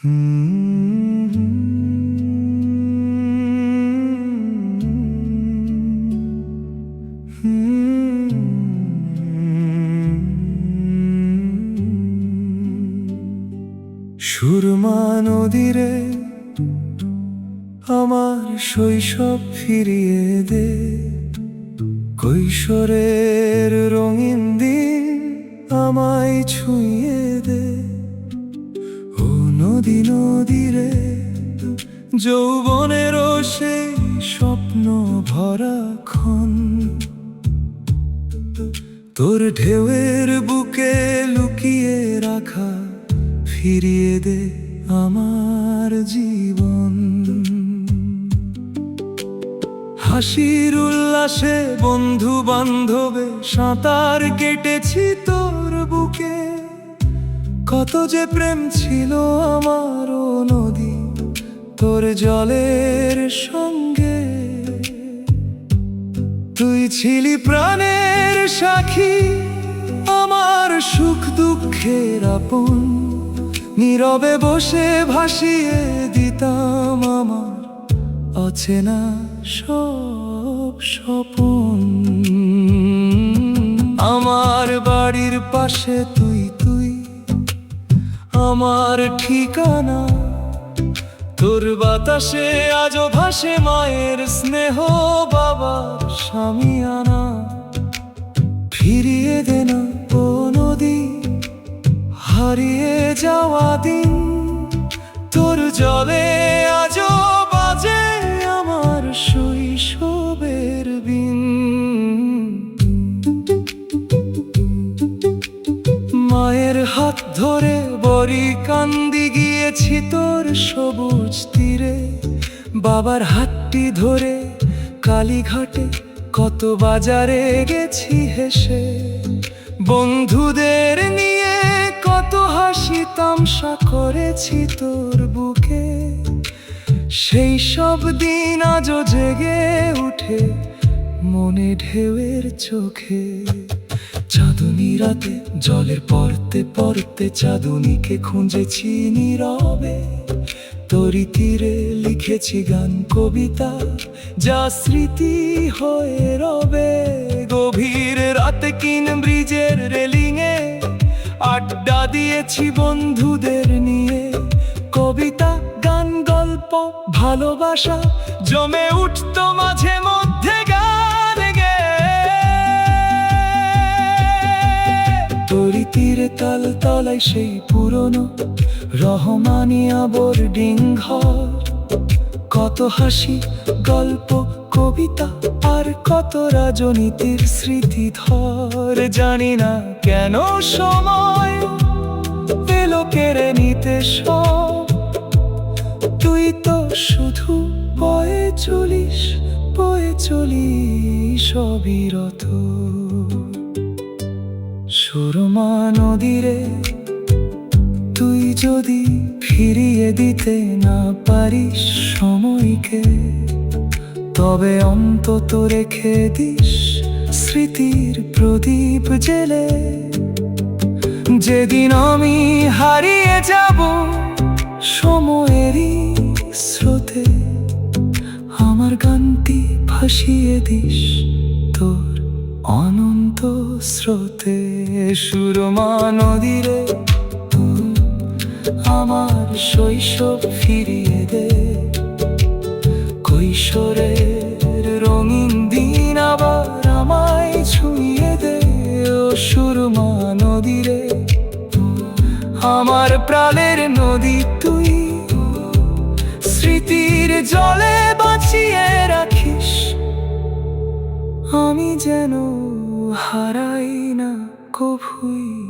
সুরমা নদীরে আমার শৈশব ফিরিয়ে দে, কৈশোরের রঙিন দিন আমায় ছুঁয়ে দে। ও নদী নদীরে যৌবনেরও সেই স্বপ্ন ভরা ক্ষণ, তোর ঢেউয়ের বুকে লুকিয়ে রাখা ফিরিয়ে দে আমার জীবন। হাসির উল্লাসে বন্ধু বান্ধবে সাঁতার কেটেছি তোর বুকে, কত যে প্রেম ছিল আমার ও নদী তোর জলের সঙ্গে। তুই ছিলি প্রাণের সাক্ষী, আমার সুখ দুঃখের আপন, নীরবে বসে ভাসিয়ে দিতাম আমার অচেনা সব স্বপন। আমার বাড়ির পাশে তুই, আমার ঠিকানা, তোর বাতাসে আজও ভাসে মায়ের স্নেহ, বাবার স্বামীয়ানা। ফিরিয়ে দে না ও নদী হারিয়ে যাওয়া দিন, তোর জলে আজও বাজে আমার শৈশবের বিন। মায়ের হাত ধরে বরি কান্দি গিয়েছি তোর সবুজ তীরে, বাবার হাতটি ধরে কালীঘাটে কত বাজারে গেছি হেসে। বন্ধুদের নিয়ে কত হাসি তামসা করেছি তোর বুকে, সেই সব দিন আজও জেগে উঠে মনে ঢেউয়ের চোখে। চাঁদনী রাতে জলের পড়তে পড়তে চাঁদনীকে খুঁজেছি নীরবে, তোরই তীরে লিখেছি গান কবিতা যা স্মৃতি হয়ে রবে। গভীর রাতে কিন ব্রিজের রেলিংয়ে আড্ডা দিয়েছি বন্ধুদের নিয়ে, কবিতা গান গল্প ভালোবাসা জমে উঠতো মাঝে মধ্যে গান গেয়ে। তোরই তীরে তাল তলায় সেই পুরনো রহমানিয়া বোর্ডিং ঘর, কত হাসি গল্প কবিতা আর কত রাজনীতির স্মৃতি ধর। জানি না কেন সময় এলো কেড়ে নিতে সব, তুই তো শুধু বয়ে চলিস অবিরত। সুরমা নদীরে তুই যদি ফিরিয়ে দিতে না পারিস সময়কে, তবে অন্তত রেখে দিস স্মৃতির প্রদীপ জেলে। যেদিন আমি হারিয়ে যাব সময়েরই স্রোতে, আমার গানটি ভাসিয়ে দিস তোর অনন্ত স্রোতে। সুরমা নদীরে আমার শৈশব ফিরিয়ে দে, কৈশোরের রঙিন দিন আবার আমায় ছুঁয়ে দে। ও সুরমা নদীরে আমার প্রাণের নদী তুই, স্মৃতির জলে বাঁচিয়ে রাখিস, আমি যেন হারাই না কভুই।